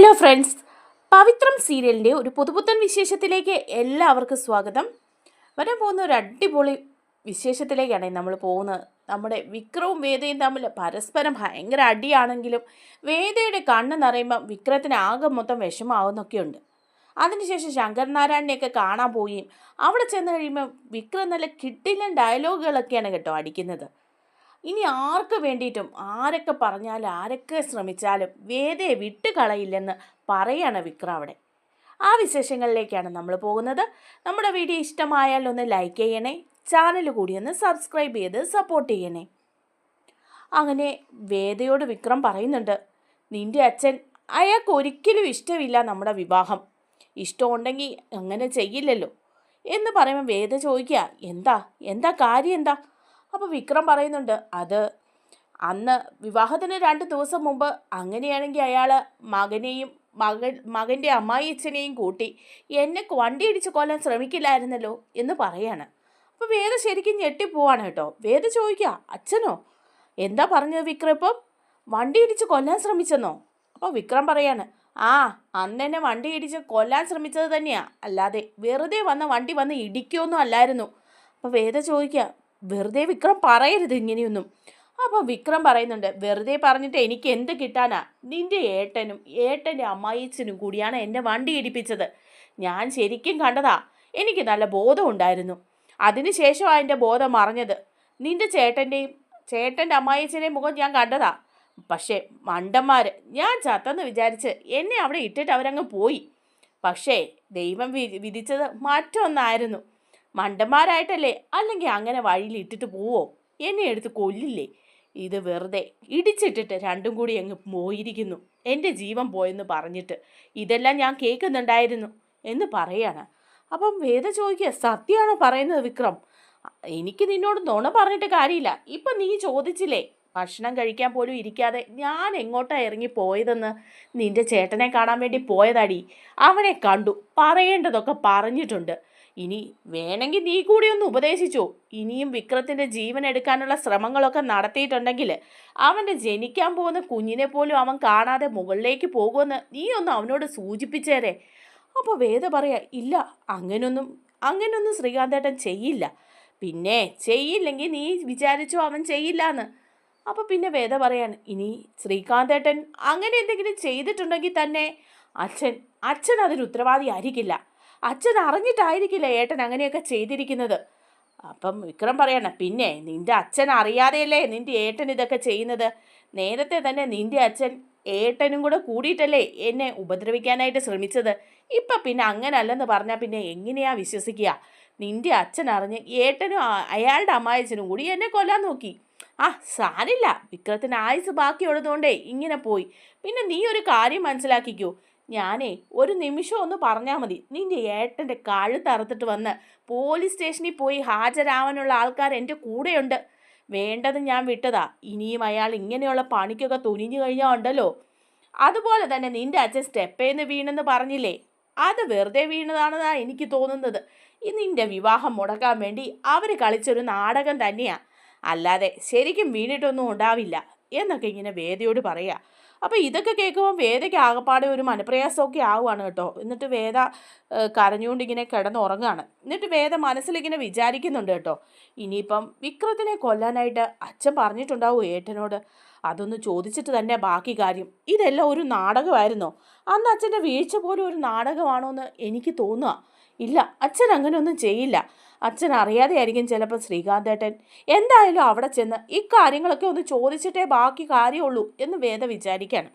Hello friends, പവിത്രം സീരിയലിൻ്റെ ഒരു പുതുപുത്തൻ വിശേഷത്തിലേക്ക് എല്ലാവർക്കും സ്വാഗതം. വരാൻ പോകുന്ന ഒരു അടിപൊളി വിശേഷത്തിലേക്കാണ് നമ്മൾ പോകുന്നത്. നമ്മുടെ വിക്രവും വേദയും തമ്മിൽ പരസ്പരം ഭയങ്കര അടിയാണെങ്കിലും വേദയുടെ കണ്ണ് നിറയുമ്പം വിക്രത്തിന് ആകെ മൊത്തം വിഷമാവുന്നൊക്കെയുണ്ട്. അതിനുശേഷം ശങ്കരനാരായണനെയൊക്കെ കാണാൻ പോവുകയും അവിടെ ചെന്ന് കഴിയുമ്പോൾ വിക്രം നല്ല കിടിലൻ ഡയലോഗുകളൊക്കെയാണ് കേട്ടോ അടിക്കുന്നത്. ഇനി ആർക്ക് വേണ്ടിയിട്ടും ആരൊക്കെ പറഞ്ഞാലും ആരൊക്കെ ശ്രമിച്ചാലും വേദയെ വിട്ടുകളയില്ലെന്ന് പറയാണ് വിക്രം അവിടെ. ആ വിശേഷങ്ങളിലേക്കാണ് നമ്മൾ പോകുന്നത്. നമ്മുടെ വീഡിയോ ഇഷ്ടമായാൽ ഒന്ന് ലൈക്ക് ചെയ്യണേ, ചാനൽ കൂടി ഒന്ന് സബ്സ്ക്രൈബ് ചെയ്ത് സപ്പോർട്ട് ചെയ്യണേ. അങ്ങനെ വേദയോട് വിക്രം പറയുന്നുണ്ട്, നിൻ്റെ അച്ഛൻ അയാൾക്ക് ഒരിക്കലും ഇഷ്ടമില്ല നമ്മുടെ വിവാഹം, ഇഷ്ടമുണ്ടെങ്കിൽ അങ്ങനെ ചെയ്യില്ലല്ലോ എന്ന് പറയുമ്പോൾ വേദ ചോദിക്കുക, എന്താ എന്താ കാര്യം എന്താ? അപ്പോൾ വിക്രം പറയുന്നുണ്ട്, അത് അന്ന് വിവാഹത്തിന് 2 ദിവസം മുമ്പ് അങ്ങനെയാണെങ്കിൽ അയാൾ മകനെയും മകൻ്റെ അമ്മായിയച്ഛനെയും കൂട്ടി എന്നെ വണ്ടി ഇടിച്ച് കൊല്ലാൻ ശ്രമിക്കില്ലായിരുന്നല്ലോ എന്ന് പറയാണ്. അപ്പോൾ വേദ ശരിക്കും ഞെട്ടിപ്പോവാണ് കേട്ടോ. വേദ ചോദിക്കുക, അച്ഛനോ? എന്താ പറഞ്ഞത് വിക്രം? ഇപ്പം വണ്ടി ഇടിച്ച് കൊല്ലാൻ ശ്രമിച്ചെന്നോ? അപ്പോൾ വിക്രം പറയാണ്, ആ അന്ന് എന്നെ വണ്ടി ഇടിച്ച് കൊല്ലാൻ ശ്രമിച്ചത് തന്നെയാണ്, അല്ലാതെ വെറുതെ വണ്ടി വന്ന് ഇടിക്കുമൊന്നും അല്ലായിരുന്നു. അപ്പോൾ വേദ ചോദിക്കുക, വെറുതെ വിക്രം പറയരുത് ഇങ്ങനെയൊന്നും. അപ്പോൾ വിക്രം പറയുന്നുണ്ട്, വെറുതെ പറഞ്ഞിട്ട് എനിക്ക് എന്ത് കിട്ടാനാ? നിൻ്റെ ഏട്ടൻ്റെ അമ്മായിച്ചനും കൂടിയാണ് എന്നെ വണ്ടി ഇടിപ്പിച്ചത്. ഞാൻ ശരിക്കും കണ്ടതാ, എനിക്ക് നല്ല ബോധം ഉണ്ടായിരുന്നു. അതിനുശേഷമാണ് എൻ്റെ ബോധം മറഞ്ഞത്. നിൻ്റെ ചേട്ടൻ്റെ അമ്മായിച്ചൻ്റെയും മുഖം ഞാൻ കണ്ടതാ. പക്ഷേ മണ്ടന്മാർ, ഞാൻ ചത്തെന്ന് വിചാരിച്ച് എന്നെ അവിടെ ഇട്ടിട്ട് അവരങ്ങ് പോയി. പക്ഷേ ദൈവം വിധിച്ചത് മറ്റൊന്നായിരുന്നു. മണ്ടന്മാരായിട്ടല്ലേ, അല്ലെങ്കിൽ അങ്ങനെ വഴിയിൽ ഇട്ടിട്ട് പോവോ? എന്നെ എടുത്ത് കൊല്ലില്ലേ? ഇത് വെറുതെ ഇടിച്ചിട്ടിട്ട് രണ്ടും കൂടി അങ്ങ് പോയിരിക്കുന്നു, എൻ്റെ ജീവൻ പോയെന്ന് പറഞ്ഞിട്ട്. ഇതെല്ലാം ഞാൻ കേൾക്കുന്നുണ്ടായിരുന്നു എന്ന് പറയാണ്. അപ്പം വേദ ചോദിക്കുക, സത്യമാണോ പറയുന്നത് വിക്രം? എനിക്ക് നിന്നോട് നുണ പറഞ്ഞിട്ട് കാര്യമില്ല. ഇപ്പം നീ ചോദിച്ചില്ലേ ഭക്ഷണം കഴിക്കാൻ പോലും ഇരിക്കാതെ ഞാൻ എങ്ങോട്ടാണ് ഇറങ്ങിപ്പോയതെന്ന്? നിൻ്റെ ചേട്ടനെ കാണാൻ വേണ്ടി പോയതാടി. അവനെ കണ്ടു, പറയേണ്ടതൊക്കെ പറഞ്ഞിട്ടുണ്ട്. ഇനി വേണമെങ്കിൽ നീ കൂടി ഒന്ന് ഉപദേശിച്ചോ. ഇനിയും വിക്രത്തിൻ്റെ ജീവൻ എടുക്കാനുള്ള ശ്രമങ്ങളൊക്കെ നടത്തിയിട്ടുണ്ടെങ്കിൽ അവൻ്റെ ജനിക്കാൻ പോകുന്ന കുഞ്ഞിനെ പോലും അവൻ കാണാതെ മുകളിലേക്ക് പോകുമെന്ന് നീ ഒന്ന് അവനോട് സൂചിപ്പിച്ചേരെ. അപ്പോൾ വേദ പറയാ, ഇല്ല, അങ്ങനൊന്നും ശ്രീകാന്തേട്ടൻ ചെയ്യില്ല. പിന്നെ ചെയ്യില്ലെങ്കിൽ നീ വിചാരിച്ചോ അവൻ ചെയ്യില്ല എന്ന്. അപ്പോൾ പിന്നെ വേദ പറയാണ്, ഇനി ശ്രീകാന്തേട്ടൻ അങ്ങനെ എന്തെങ്കിലും ചെയ്തിട്ടുണ്ടെങ്കിൽ തന്നെ അച്ഛൻ അതിന് ഉത്തരവാദി ആയിരിക്കില്ല. അച്ഛൻ അറിഞ്ഞിട്ടായിരിക്കില്ല ഏട്ടൻ അങ്ങനെയൊക്കെ ചെയ്തിരിക്കുന്നത്. അപ്പം വിക്രം പറയണം, പിന്നെ നിൻ്റെ അച്ഛൻ അറിയാതെയല്ലേ നിൻ്റെ ഏട്ടൻ ഇതൊക്കെ ചെയ്യുന്നത്? നേരത്തെ തന്നെ നിൻ്റെ അച്ഛൻ ഏട്ടനും കൂടെ കൂടിയിട്ടല്ലേ എന്നെ ഉപദ്രവിക്കാനായിട്ട് ശ്രമിച്ചത്. ഇപ്പം പിന്നെ അങ്ങനല്ലെന്ന് പറഞ്ഞാൽ പിന്നെ എങ്ങനെയാ വിശ്വസിക്കുക? നിൻ്റെ അച്ഛൻ അറിഞ്ഞ് ഏട്ടനും അയാളുടെ അമ്മായച്ചനും കൂടി എന്നെ കൊല്ലാൻ നോക്കി. സാരില്ല, വിക്രത്തിന് ആയുസ് ബാക്കിയുള്ളതുകൊണ്ടേ ഇങ്ങനെ പോയി. പിന്നെ നീ ഒരു കാര്യം മനസ്സിലാക്കിക്കോ, ഞാനേ ഒരു നിമിഷം ഒന്ന് പറഞ്ഞാൽ മതി, നിൻ്റെ ഏട്ടൻ്റെ കഴുത്തറുത്തിട്ട് വന്ന് പോലീസ് സ്റ്റേഷനിൽ പോയി ഹാജരാവാനുള്ള ആൾക്കാർ എൻ്റെ കൂടെയുണ്ട്. വേണ്ടത് ഞാൻ വിട്ടതാ. ഇനിയും അയാൾ ഇങ്ങനെയുള്ള പണിക്കൊക്കെ തുനിഞ്ഞു കഴിഞ്ഞാൽ ഉണ്ടല്ലോ. അതുപോലെ തന്നെ നിൻ്റെ അച്ഛൻ സ്റ്റെപ്പേന്ന് വീണെന്ന് പറഞ്ഞില്ലേ, അത് വെറുതെ വീണതാണെന്നാണ് എനിക്ക് തോന്നുന്നത്. നിൻ്റെ വിവാഹം മുടക്കാൻ വേണ്ടി അവർ കളിച്ചൊരു നാടകം തന്നെയാണ്, അല്ലാതെ ശരിക്കും വീണിട്ടൊന്നും ഉണ്ടാവില്ല എന്നൊക്കെ ഇങ്ങനെ വേദയോട് പറയാ. അപ്പോൾ ഇതൊക്കെ കേൾക്കുമ്പോൾ വേദയ്ക്ക് ആകപ്പാടെ ഒരു മനപ്രയാസമൊക്കെ ആവുകയാണ് കേട്ടോ. എന്നിട്ട് വേദ കരഞ്ഞുകൊണ്ട് ഇങ്ങനെ കിടന്നുറങ്ങുകയാണ്. എന്നിട്ട് വേദ മനസ്സിലിങ്ങനെ വിചാരിക്കുന്നുണ്ട് കേട്ടോ, ഇനിയിപ്പം വിക്രത്തിനെ കൊല്ലാനായിട്ട് അച്ഛൻ പറഞ്ഞിട്ടുണ്ടാവും ഏട്ടനോട്. അതൊന്ന് ചോദിച്ചിട്ട് തന്നെ ബാക്കി കാര്യം. ഇതെല്ലാം ഒരു നാടകമായിരുന്നോ? അന്ന് അച്ഛൻ്റെ വീഴ്ച പോലും ഒരു നാടകമാണോ എന്ന് എനിക്ക് തോന്നുക. ഇല്ല, അച്ഛൻ അങ്ങനെയൊന്നും ചെയ്യില്ല. അച്ഛൻ അറിയാതെ ആയിരിക്കും ചിലപ്പോൾ ശ്രീകാന്തേട്ടൻ. എന്തായാലും അവിടെ ചെന്ന് ഇക്കാര്യങ്ങളൊക്കെ ഒന്ന് ചോദിച്ചിട്ടേ ബാക്കി കാര്യമുള്ളൂ എന്ന് വേദ വിചാരിക്കുകയാണ്.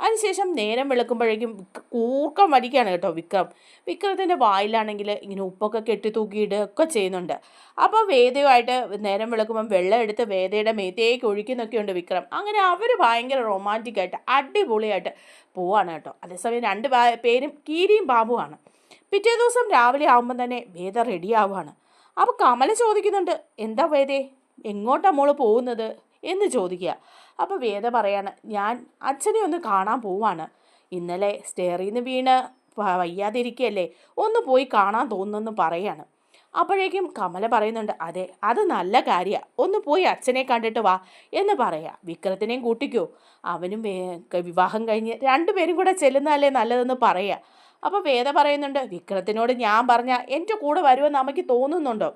അതിനുശേഷം നേരം വെളുക്കുമ്പോഴേക്കും കൂർക്കം വലിക്കുകയാണ് കേട്ടോ വിക്രത്തിൻ്റെ വായിലാണെങ്കിൽ ഇങ്ങനെ ഉപ്പൊക്കെ കെട്ടിത്തൂക്കിയിടുകയൊക്കെ ചെയ്യുന്നുണ്ട്. അപ്പോൾ വേദയുമായിട്ട് നേരം വെളുക്കുമ്പം വെള്ളം എടുത്ത് വേദയുടെ മേത്തേക്ക് ഒഴിക്കുന്നൊക്കെയുണ്ട് വിക്രം. അങ്ങനെ അവർ ഭയങ്കര റൊമാൻറ്റിക്കായിട്ട് അടിപൊളിയായിട്ട് പോവാണ് കേട്ടോ. അതേസമയം 2 പേരും കീരിയും പാമ്പുമാണ്. പിറ്റേ ദിവസം രാവിലെ ആകുമ്പം തന്നെ വേദ റെഡിയാവുകയാണ്. അപ്പോൾ കമല ചോദിക്കുന്നുണ്ട്, എന്താ വേദേ, എങ്ങോട്ടാ മോള് പോകുന്നത് എന്ന് ചോദിക്കുക. അപ്പോൾ വേദ പറയാണ്, ഞാൻ അച്ഛനെ ഒന്ന് കാണാൻ പോവാണ്. ഇന്നലെ സ്റ്റെയറിൽ നിന്ന് വീണ് വയ്യാതിരിക്കുകയല്ലേ, ഒന്ന് പോയി കാണാൻ തോന്നുന്നെന്ന് പറയാണ്. അപ്പോഴേക്കും കമല പറയുന്നുണ്ട്, അതെ അത് നല്ല കാര്യമാണ്, ഒന്ന് പോയി അച്ഛനെ കണ്ടിട്ട് വാ എന്ന് പറയാ. വിക്രത്തിനെയും കൂട്ടിക്കോ, അവനും വിവാഹം കഴിഞ്ഞ് രണ്ടുപേരും കൂടെ ചെല്ലുന്നതല്ലേ നല്ലതെന്ന് പറയാ. അപ്പോൾ വേദ പറയുന്നുണ്ട്, വിക്രത്തിനോട് ഞാൻ പറഞ്ഞാൽ എൻ്റെ കൂടെ വരുമെന്ന് അമ്മയ്ക്ക് തോന്നുന്നുണ്ടോ?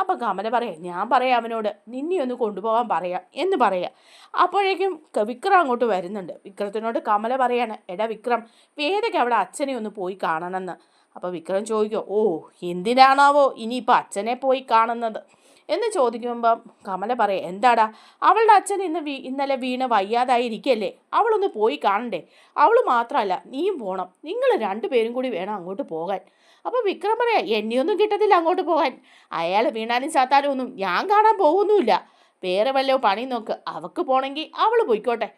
അപ്പം കമല പറയാം, ഞാൻ പറയാം അവനോട് നിന്നെ ഒന്ന് കൊണ്ടുപോകാൻ പറയാം എന്ന് പറയാം. അപ്പോഴേക്കും വിക്രം അങ്ങോട്ട് വരുന്നുണ്ട്. വിക്രത്തിനോട് കമല പറയാണ്, എടാ വിക്രം, വേദയ്ക്ക് അവിടെ അച്ഛനെ ഒന്ന് പോയി കാണണമെന്ന്. അപ്പോൾ വിക്രം ചോദിക്കും, ഓ എന്തിനാണാവോ ഇനിയിപ്പോൾ അച്ഛനെ പോയി കാണുന്നത് എന്ന് ചോദിക്കുമ്പം കമല പറയാം, എന്താടാ അവളുടെ അച്ഛൻ ഇന്നലെ വീണ് വയ്യാതായിരിക്കല്ലേ, അവളൊന്ന് പോയി കാണണ്ടേ? അവൾ മാത്രമല്ല നീയും പോകണം, നിങ്ങൾ രണ്ടുപേരും കൂടി വേണം അങ്ങോട്ട് പോകാൻ. അപ്പോൾ വിക്രം പറയാം, എന്നെയൊന്നും കിട്ടത്തില്ല അങ്ങോട്ട് പോകാൻ, അയാൾ വീണാലും ചാത്താലും ഒന്നും ഞാൻ കാണാൻ പോകുന്നുമില്ല, വേറെ വല്ലോ പണി നോക്ക്, അവൾക്ക് പോകണമെങ്കിൽ അവൾ പോയിക്കോട്ടെ.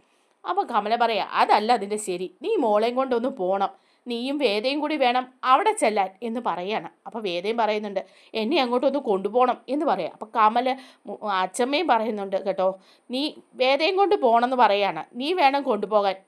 അപ്പോൾ കമല പറയാം, അതല്ല അതിൻ്റെ ശരി, നീ മോളെയും കൊണ്ടൊന്ന് പോകണം, നീയും വേദയും കൂടി വേണം അവിടെ ചെല്ലാൻ എന്ന് പറയാണ്. അപ്പോൾ വേദയും പറയുന്നുണ്ട്, എന്നെ അങ്ങോട്ടൊന്ന് കൊണ്ടുപോകണം എന്ന് പറയാം. അപ്പോൾ കമല അച്ഛമ്മയും പറയുന്നുണ്ട് കേട്ടോ, നീ വേദയും കൊണ്ട് പോകണമെന്ന് പറയാണ്, നീ വേണം കൊണ്ടുപോകാൻ,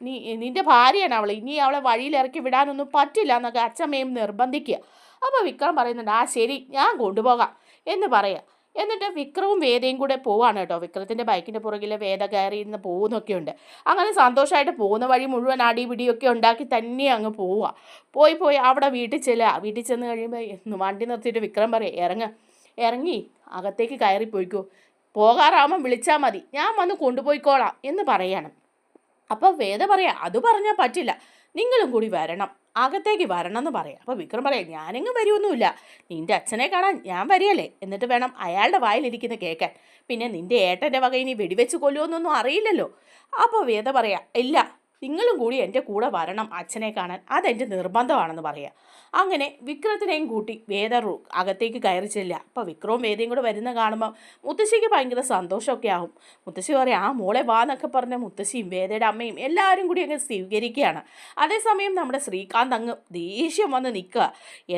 നിൻ്റെ ഭാര്യയാണ് അവൾ, ഇനി അവളെ വഴിയിൽ ഇറക്കി വിടാനൊന്നും പറ്റില്ല എന്നൊക്കെ അച്ഛമ്മയും നിർബന്ധിക്കുക. അപ്പോൾ വിക്രം പറയുന്നുണ്ട്, ആ ശരി ഞാൻ കൊണ്ടുപോകാം എന്ന് പറയാം. എന്നിട്ട് വിക്രവും വേദയും കൂടെ പോവാണ് കേട്ടോ. വിക്രത്തിൻ്റെ ബൈക്കിൻ്റെ പുറകിൽ വേദ കയറി ഇരുന്ന് പോകുന്നൊക്കെ ഉണ്ട്. അങ്ങനെ സന്തോഷമായിട്ട് പോകുന്ന വഴി മുഴുവൻ അടിപിടിയൊക്കെ ഉണ്ടാക്കി തന്നെ അങ്ങ് പോവുക. പോയി അവിടെ വീട്ടിൽ ചെന്ന് കഴിയുമ്പോൾ വണ്ടി നിർത്തിയിട്ട് വിക്രം പറയും, ഇറങ്ങി അകത്തേക്ക് കയറിപ്പോയിക്കോ, പോകാറാകുമ്പം വിളിച്ചാൽ മതി, ഞാൻ വന്ന് കൊണ്ടുപോയിക്കോളാം എന്ന് പറയാണ്. അപ്പോൾ വേദ പറയാം, അത് പറഞ്ഞാൽ പറ്റില്ല, നിങ്ങളും കൂടി വരണം, അകത്തേക്ക് വരണം എന്ന് പറയാം. അപ്പോൾ വിക്രം പറയാം, ഞാനെങ്ങും വരുമൊന്നുമില്ല, നിൻ്റെ അച്ഛനെ കാണാൻ ഞാൻ വരികയല്ലേ, എന്നിട്ട് വേണം അയാളുടെ വായിലിരിക്കുന്ന കേൾക്കാൻ, പിന്നെ നിൻ്റെ ഏട്ടൻ്റെ വക ഇനി വെടിവെച്ച് കൊല്ലുമെന്നൊന്നും അറിയില്ലല്ലോ. അപ്പോൾ വേദ പറയാം, ഇല്ല നിങ്ങളും കൂടി എൻ്റെ കൂടെ വരണം അച്ഛനെ കാണാൻ, അതെൻ്റെ നിർബന്ധമാണെന്ന് പറയാം. അങ്ങനെ വിക്രത്തിനെയും കൂട്ടി വേദ അകത്തേക്ക് കയറി ചെല്ലുക. അപ്പോൾ വിക്രവും വേദയും കൂടെ വരുന്ന കാണുമ്പോൾ മുത്തശ്ശിക്ക് ഭയങ്കര സന്തോഷമൊക്കെ ആവും. മുത്തശ്ശി പറയാം, ആ മോളെ വാ എന്നൊക്കെ പറഞ്ഞ മുത്തശ്ശിയും വേദയുടെ അമ്മയും എല്ലാവരും കൂടി അങ്ങ് സ്വീകരിക്കുകയാണ്. അതേസമയം നമ്മുടെ ശ്രീകാന്ത് അങ്ങ് ദേഷ്യം വന്ന് നിൽക്കുക,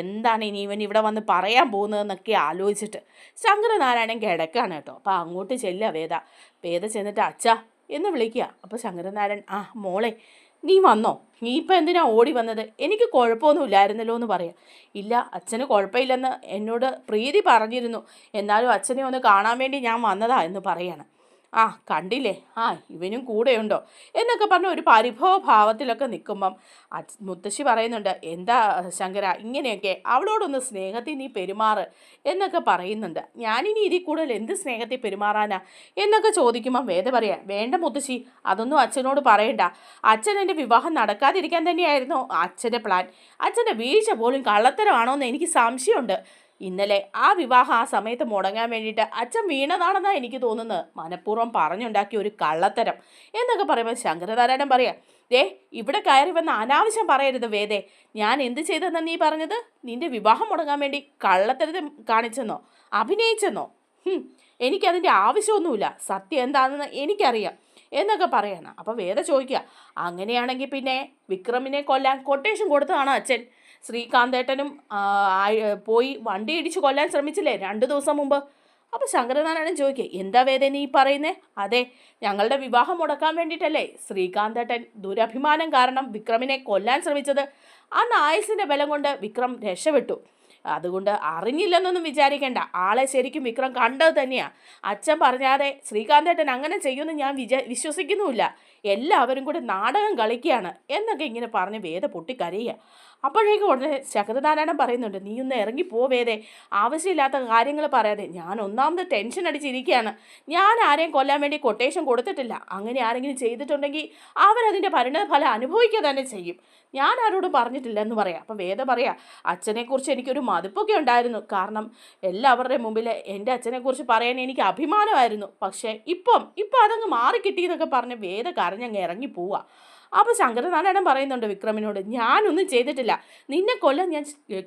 എന്താണ് ഇനി ഇവൻ ഇവിടെ വന്ന് പറയാൻ പോകുന്നതെന്നൊക്കെ ആലോചിച്ചിട്ട്. ശങ്കരനാരായണൻ കിടക്കാണ് കേട്ടോ. അപ്പോൾ അങ്ങോട്ട് ചെല്ലുക വേദ ചെന്നിട്ട് അച്ഛാ എന്ന് വിളിക്കുക. അപ്പോൾ ശങ്കരനാരായണൻ, ആ മോളെ നീ വന്നോ, നീ ഇപ്പം എന്തിനാ ഓടി വന്നത്, എനിക്ക് കുഴപ്പമൊന്നുമില്ലായിരുന്നല്ലോ എന്ന് പറയാം. ഇല്ല അച്ഛന് കുഴപ്പമില്ലെന്ന് എന്നോട് പ്രീതി പറഞ്ഞിരുന്നു, എന്നാലും അച്ഛനെ ഒന്ന് കാണാൻ വേണ്ടി ഞാൻ വന്നതാ എന്ന് പറയാണ്. ആ കണ്ടില്ലേ, ആ ഇവനും കൂടെയുണ്ടോ എന്നൊക്കെ പറഞ്ഞ് ഒരു പരിഭവ ഭാവത്തിലൊക്കെ നിൽക്കുമ്പം മുത്തശ്ശി പറയുന്നുണ്ട്, എന്താ ശങ്കര ഇങ്ങനെയൊക്കെ, അവളോടൊന്ന് സ്നേഹത്തിൽ നീ പെരുമാറ് എന്നൊക്കെ പറയുന്നുണ്ട്. ഞാനിനി ഇതിൽ കൂടുതൽ എന്ത് സ്നേഹത്തിൽ പെരുമാറാനാ എന്നൊക്കെ ചോദിക്കുമ്പം വേദ പറയാം, വേണ്ട മുത്തശ്ശി, അതൊന്നും അച്ഛനോട് പറയണ്ട, അച്ഛൻ എൻ്റെ വിവാഹം നടക്കാതിരിക്കാൻ തന്നെയായിരുന്നു അച്ഛൻ്റെ പ്ലാൻ, അച്ഛൻ്റെ വീഴ്ച പോലും കള്ളത്തരമാണോ എന്ന് എനിക്ക് സംശയമുണ്ട്. ഇന്നലെ ആ വിവാഹം ആ സമയത്ത് മുടങ്ങാൻ വേണ്ടിയിട്ട് അച്ഛൻ വീണതാണെന്നാണ് എനിക്ക് തോന്നുന്നത്, മനഃപൂർവ്വം പറഞ്ഞുണ്ടാക്കിയ ഒരു കള്ളത്തരം എന്നൊക്കെ പറയുമ്പോൾ ശങ്കരനാരായണൻ പറയാം, ഇവിടെ കയറി വന്ന് അനാവശ്യം പറയരുത് വേദേ, ഞാൻ എന്ത് ചെയ്തെന്നാണ് നീ പറഞ്ഞത്, നിന്റെ വിവാഹം മുടങ്ങാൻ വേണ്ടി കള്ളത്തരം കാണിച്ചെന്നോ അഭിനയിച്ചെന്നോ? എനിക്കതിൻ്റെ ആവശ്യമൊന്നുമില്ല, സത്യം എന്താണെന്ന് എനിക്കറിയാം എന്നൊക്കെ പറയണം. അപ്പോൾ വേദ ചോദിക്കുക, അങ്ങനെയാണെങ്കിൽ പിന്നെ വിക്രമിനെ കൊല്ലാൻ കൊട്ടേഷൻ കൊടുത്തതാണോ അച്ഛൻ? ശ്രീകാന്തേട്ടനും പോയി വണ്ടി ഇടിച്ച് കൊല്ലാൻ ശ്രമിച്ചില്ലേ 2 ദിവസം മുമ്പ്? അപ്പോൾ ശങ്കരനാരായണൻ ചോദിക്കുക, എന്താ വേദ നീ പറയുന്നേ? അതെ, ഞങ്ങളുടെ വിവാഹം മുടക്കാൻ വേണ്ടിയിട്ടല്ലേ ശ്രീകാന്തേട്ടൻ ദുരഭിമാനം കാരണം വിക്രമിനെ കൊല്ലാൻ ശ്രമിച്ചത്. അന്ന് ആയുസിൻ്റെ ബലം കൊണ്ട് വിക്രം രക്ഷപ്പെട്ടു, അതുകൊണ്ട് അറിഞ്ഞില്ലെന്നൊന്നും വിചാരിക്കേണ്ട, ആളെ ശരിക്കും വിക്രം കണ്ടത് തന്നെയാണ്. അച്ഛൻ പറഞ്ഞാതെ ശ്രീകാന്തേട്ടൻ അങ്ങനെ ചെയ്യുമെന്ന് ഞാൻ വിശ്വസിക്കുന്നുമില്ല, എല്ലാവരും കൂടെ നാടകം കളിക്കുകയാണ് എന്നൊക്കെ ഇങ്ങനെ പറഞ്ഞ് വേദ പൊട്ടിക്കരയുക. അപ്പോഴേക്കും ഉടനെ ശങ്കരനാരായണൻ പറയുന്നുണ്ട്, നീ ഒന്ന് ഇറങ്ങിപ്പോ വേദേ, ആവശ്യമില്ലാത്ത കാര്യങ്ങൾ പറയാതെ, ഞാൻ ഒന്നാമത് ടെൻഷൻ അടിച്ചിരിക്കുകയാണ്, ഞാൻ ആരെയും കൊല്ലാൻ വേണ്ടി കൊട്ടേഷൻ കൊടുത്തിട്ടില്ല, അങ്ങനെ ആരെങ്കിലും ചെയ്തിട്ടുണ്ടെങ്കിൽ അവരതിൻ്റെ പരിണതഫലം അനുഭവിക്കുക തന്നെ ചെയ്യും, ഞാൻ ആരോടും പറഞ്ഞിട്ടില്ല എന്ന് പറയാം. അപ്പം വേദ പറയാം, അച്ഛനെക്കുറിച്ച് എനിക്കൊരു മതിപ്പൊക്കെ ഉണ്ടായിരുന്നു, കാരണം എല്ലാവരുടെയും മുമ്പിൽ എൻ്റെ അച്ഛനെക്കുറിച്ച് പറയാൻ എനിക്ക് അഭിമാനമായിരുന്നു, പക്ഷേ ഇപ്പം അതങ്ങ് മാറിക്കിട്ടിയെന്നൊക്കെ പറഞ്ഞ് വേദ കരഞ്ഞങ്ങ് ഇറങ്ങി പോവുക. അപ്പോൾ ശങ്കരനാരായണൻ പറയുന്നുണ്ട് വിക്രമിനോട്, ഞാനൊന്നും ചെയ്തിട്ടില്ല, നിന്നെ കൊല്ലാൻ ഞാൻ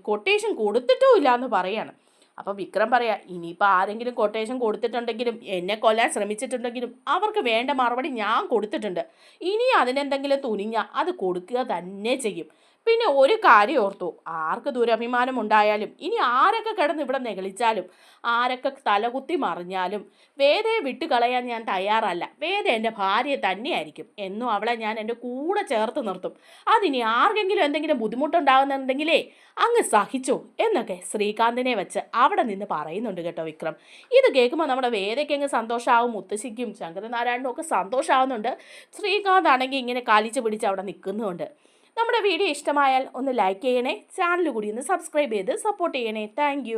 കൊട്ടേഷൻ കൊടുത്തിട്ടുമില്ല എന്ന് പറയാണ്. അപ്പോൾ വിക്രം പറയാം, ഇനിയിപ്പോൾ ആരെങ്കിലും കൊട്ടേഷൻ കൊടുത്തിട്ടുണ്ടെങ്കിലും എന്നെ കൊല്ലാൻ ശ്രമിച്ചിട്ടുണ്ടെങ്കിലും അവർക്ക് വേണ്ട മറുപടി ഞാൻ കൊടുത്തിട്ടുണ്ട്, ഇനി അതിനെന്തെങ്കിലും തുനിഞ്ഞാൽ അത് കൊടുക്കുക തന്നെ ചെയ്യും. പിന്നെ ഒരു കാര്യം ഓർത്തു, ആർക്ക് ദുരഭിമാനം ഉണ്ടായാലും ഇനി ആരൊക്കെ കിടന്ന് ഇവിടെ നെകളിച്ചാലും ആരൊക്കെ തലകുത്തി മറിഞ്ഞാലും വേദയെ വിട്ടുകളയാൻ ഞാൻ തയ്യാറല്ല, വേദ എൻ്റെ ഭാര്യയെ തന്നെയായിരിക്കും എന്നും അവളെ ഞാൻ എൻ്റെ കൂടെ ചേർത്ത് നിർത്തും, അതിനി ആർക്കെങ്കിലും എന്തെങ്കിലും ബുദ്ധിമുട്ടുണ്ടാകുന്നുണ്ടെങ്കിലേ അങ്ങ് സഹിച്ചോ എന്നൊക്കെ ശ്രീകാന്തിനെ വെച്ച് അവിടെ നിന്ന് പറയുന്നുണ്ട് കേട്ടോ വിക്രം. ഇത് കേൾക്കുമ്പോൾ നമ്മുടെ വേദയ്ക്ക് അങ്ങ് സന്തോഷമാവും, മുത്തശ്ശിക്കും ശങ്കരനാരായണനും ഒക്കെ സന്തോഷമാവുന്നുണ്ട്. ശ്രീകാന്ത് ആണെങ്കിൽ ഇങ്ങനെ കാലിച്ച് പിടിച്ച് അവിടെ നിൽക്കുന്നുമുണ്ട്. നമ്മുടെ വീഡിയോ ഇഷ്ടമായാൽ ഒന്ന് ലൈക്ക് ചെയ്യണേ, ചാനൽ കൂടി ഒന്ന് സബ്സ്ക്രൈബ് ചെയ്ത് സപ്പോർട്ട് ചെയ്യണേ. താങ്ക്